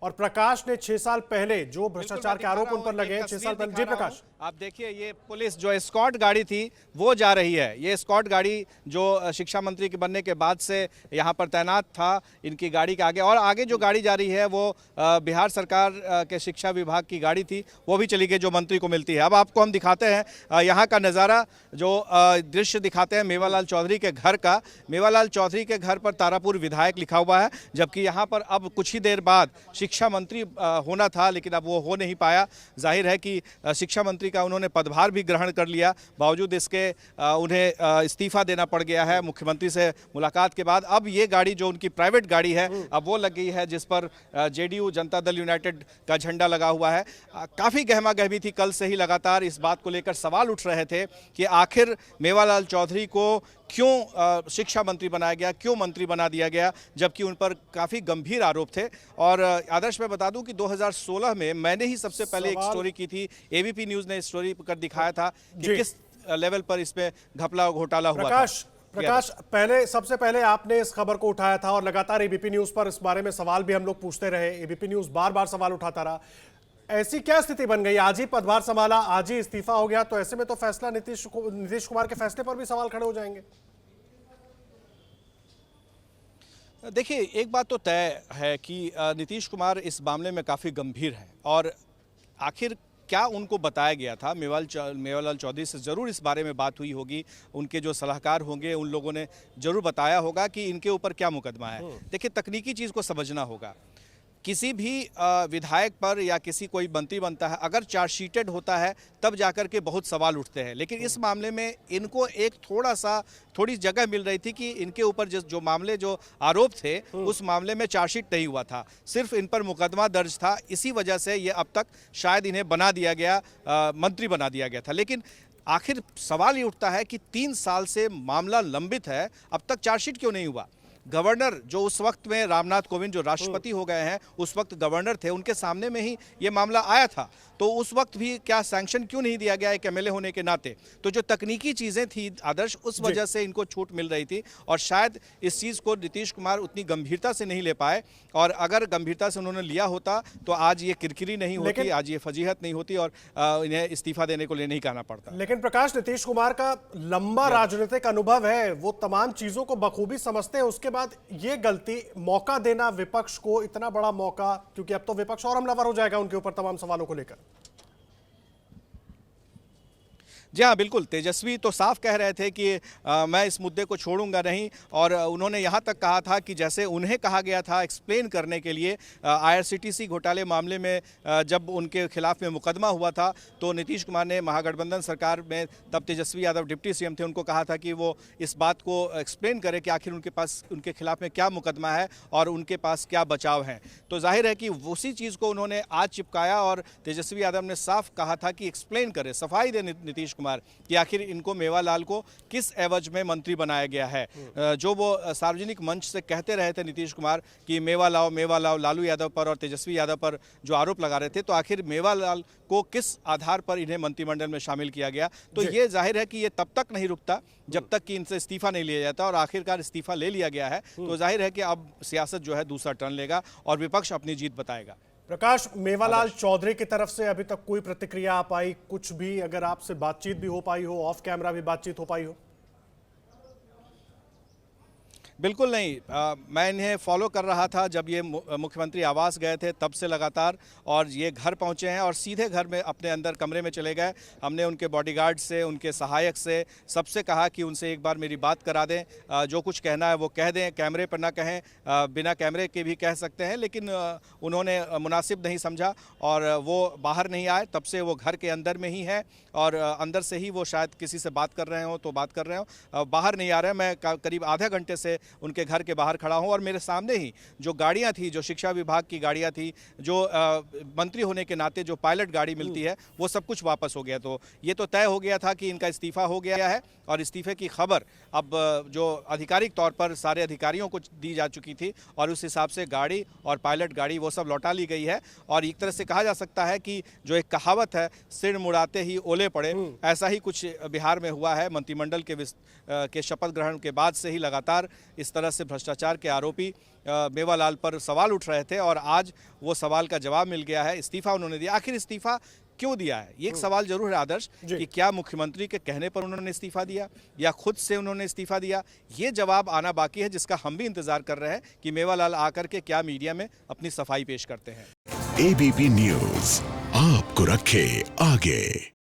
और प्रकाश ने 6 साल पहले जो भ्रष्टाचार के आरोप उन पर लगे हैं, 6 साल पहले। जी प्रकाश, आप देखिए, ये पुलिस जो एस्कॉर्ट गाड़ी थी वो जा रही है। ये एस्कॉर्ट गाड़ी जो शिक्षा मंत्री के बनने के बाद से यहाँ पर तैनात था इनकी गाड़ी के आगे, और आगे जो गाड़ी जा रही है वो बिहार सरकार के शिक्षा विभाग की गाड़ी थी, वो भी चली गई जो मंत्री को मिलती है। अब आपको हम दिखाते हैं यहाँ का नज़ारा, जो दृश्य दिखाते हैं मेवालाल चौधरी के घर का। मेवालाल चौधरी के घर पर तारापुर विधायक लिखा हुआ है, जबकि यहाँ पर अब कुछ ही देर बाद शिक्षा मंत्री होना था, लेकिन अब वो हो नहीं पाया। जाहिर है कि शिक्षा मंत्री का उन्होंने पदभार भी ग्रहण कर लिया, बावजूद इसके उन्हें इस्तीफा देना पड़ गया है मुख्यमंत्री से मुलाकात के बाद। अब ये गाड़ी जो उनकी प्राइवेट गाड़ी है अब वो लग गई है, जिस पर जेडीयू जनता दल यूनाइटेड का झंडा लगा हुआ है। काफ़ी गहमा गहमी थी, कल से ही लगातार इस बात को लेकर सवाल उठ रहे थे कि आखिर मेवालाल चौधरी को क्यों शिक्षा मंत्री बनाया गया, क्यों मंत्री बना दिया गया, जबकि उन पर काफ़ी गंभीर आरोप थे। और आदर्श मैं बता दूं कि 2016 में मैंने ही सबसे पहले एक स्टोरी की थी, एबीपी न्यूज़ ने स्टोरी कर दिखाया था कि किस लेवल पर इसमें घपला घोटाला हुआ था। प्रकाश, सबसे पहले आपने इस खबर को उठाया था और लगातार एबीपी न्यूज़ पर इस बारे में सवाल भी हम लोग पूछते रहे। एबीपी न्यूज़ बार बार सवाल उठाता रहा। ऐसी क्या स्थिति बन गई, आज ही पदभार संभाला, आज ही इस्तीफा हो गया, तो ऐसे में तो फैसला नीतीश कुमार के फैसले पर भी सवाल खड़े हो जाएंगे। देखिए, एक बात तो तय है कि नीतीश कुमार इस मामले में काफ़ी गंभीर हैं, और आखिर क्या उनको बताया गया था। मेवालाल चौधरी से ज़रूर इस बारे में बात हुई होगी, उनके जो सलाहकार होंगे उन लोगों ने ज़रूर बताया होगा कि इनके ऊपर क्या मुकदमा है। देखिए, तकनीकी चीज़ को समझना होगा। किसी भी विधायक पर या किसी कोई मंत्री बनता है, अगर चार्जशीटेड होता है तब जाकर के बहुत सवाल उठते हैं, लेकिन इस मामले में इनको एक थोड़ी जगह मिल रही थी कि इनके ऊपर जो मामले जो आरोप थे उस मामले में चार्जशीट नहीं हुआ था, सिर्फ इन पर मुकदमा दर्ज था। इसी वजह से ये अब तक शायद इन्हें बना दिया गया, मंत्री बना दिया गया था। लेकिन आखिर सवाल ये उठता है कि 3 साल से मामला लंबित है, अब तक चार्जशीट क्यों नहीं हुआ। गवर्नर जो उस वक्त में रामनाथ कोविंद जो राष्ट्रपति हो गए हैं, उस वक्त गवर्नर थे, उनके सामने में ही ये मामला आया था, तो उस वक्त भी क्या सैंक्शन क्यों नहीं दिया गया एक एमएलए होने के नाते। तो जो तकनीकी चीज़ें थी आदर्श, उस वजह से इनको छूट मिल रही थी, और शायद इस चीज़ को नीतीश कुमार उतनी गंभीरता से नहीं ले पाए, और अगर गंभीरता से उन्होंने लिया होता तो आज ये किरकिरी नहीं होती, आज ये फजीहत नहीं होती, और इन्हें इस्तीफा देने को नहीं कहना पड़ता। लेकिन प्रकाश, नीतीश कुमार का लंबा राजनीतिक अनुभव है, वो तमाम चीजों को बखूबी समझते हैं। उसके बाद ये गलती, मौका देना विपक्ष को, इतना बड़ा मौका, क्योंकि अब तो विपक्ष और हमलावर हो जाएगा उनके ऊपर तमाम सवालों को लेकर। जी हाँ, बिल्कुल। तेजस्वी तो साफ कह रहे थे कि मैं इस मुद्दे को छोड़ूंगा नहीं, और उन्होंने यहाँ तक कहा था कि जैसे उन्हें कहा गया था एक्सप्लेन करने के लिए आईआरसीटीसी घोटाले मामले में, जब उनके खिलाफ में मुकदमा हुआ था, तो नीतीश कुमार ने महागठबंधन सरकार में, तब तेजस्वी यादव डिप्टी सीएम थे, उनको कहा था कि वो इस बात को एक्सप्लेन करें कि आखिर उनके खिलाफ में क्या मुकदमा है और उनके पास क्या बचाव है। तो जाहिर है कि उसी चीज़ को उन्होंने आज चिपकाया, और तेजस्वी यादव ने साफ कहा था कि एक्सप्लेन करें, सफाई दे नीतीश कुमार कि आखिर इनको मेवालाल को किस एवज में मंत्री बनाया गया है। जो वो सार्वजनिक मंच से कहते रहे थे नीतीश कुमार कि मेवा लाओ लालू यादव पर और तेजस्वी यादव पर जो आरोप लगा रहे थे, तो आखिर मेवालाल को किस आधार पर इन्हें मंत्रिमंडल में शामिल किया गया। तो ये जाहिर है कि ये तब तक नहीं रुकता जब तक कि इनसे इस्तीफा नहीं लिया जाता, और आखिरकार इस्तीफा ले लिया गया है, तो जाहिर है कि अब सियासत जो है दूसरा टर्न लेगा और विपक्ष अपनी जीत बताएगा। प्रकाश, मेवालाल चौधरी की तरफ से अभी तक कोई प्रतिक्रिया आ पाई, कुछ भी, अगर आपसे बातचीत भी हो पाई हो, ऑफ कैमरा भी बातचीत हो पाई हो? बिल्कुल नहीं। मैं इन्हें फॉलो कर रहा था जब ये मुख्यमंत्री आवास गए थे, तब से लगातार, और ये घर पहुंचे हैं और सीधे घर में अपने अंदर कमरे में चले गए। हमने उनके बॉडीगार्ड से, उनके सहायक से, सबसे कहा कि उनसे एक बार मेरी बात करा दें, जो कुछ कहना है वो कह दें, कैमरे पर ना कहें, बिना कैमरे के भी कह सकते हैं, लेकिन उन्होंने मुनासिब नहीं समझा और वो बाहर नहीं आए। तब से वो घर के अंदर में ही हैं, और अंदर से ही वो शायद किसी से बात कर रहे हो तो बात कर रहे हो, बाहर नहीं आ रहे हैं। मैं करीब आधा घंटे से उनके घर के बाहर खड़ा हूं, और मेरे सामने ही जो गाड़ियां थी, जो शिक्षा विभाग की गाड़ियां थी, जो मंत्री होने के नाते जो पायलट गाड़ी मिलती है, वो सब कुछ वापस हो गया। तो ये तो तय हो गया था कि इनका इस्तीफा हो गया है, और इस्तीफे की खबर अब जो आधिकारिक तौर पर सारे अधिकारियों को दी जा चुकी थी, और उस हिसाब से गाड़ी और पायलट गाड़ी वो सब लौटा ली गई है। और एक तरह से कहा जा सकता है कि जो एक कहावत है, सिर मुड़ाते ही ओले पड़े, ऐसा ही कुछ बिहार में हुआ है। मंत्रिमंडल के शपथ ग्रहण के बाद से ही लगातार इस तरह से भ्रष्टाचार के आरोपी मेवालाल पर सवाल उठ रहे थे और आज वो सवाल का जवाब मिल गया है, इस्तीफा उन्होंने दिया। आखिर इस्तीफा क्यों दिया है, ये एक सवाल जरूर है आदर्श कि क्या मुख्यमंत्री के कहने पर उन्होंने इस्तीफा दिया या खुद से उन्होंने इस्तीफा दिया, ये जवाब आना बाकी है, जिसका हम भी इंतजार कर रहे हैं कि मेवालाल आकर के क्या मीडिया में अपनी सफाई पेश करते हैं। एबीपी न्यूज आपको रखे आगे।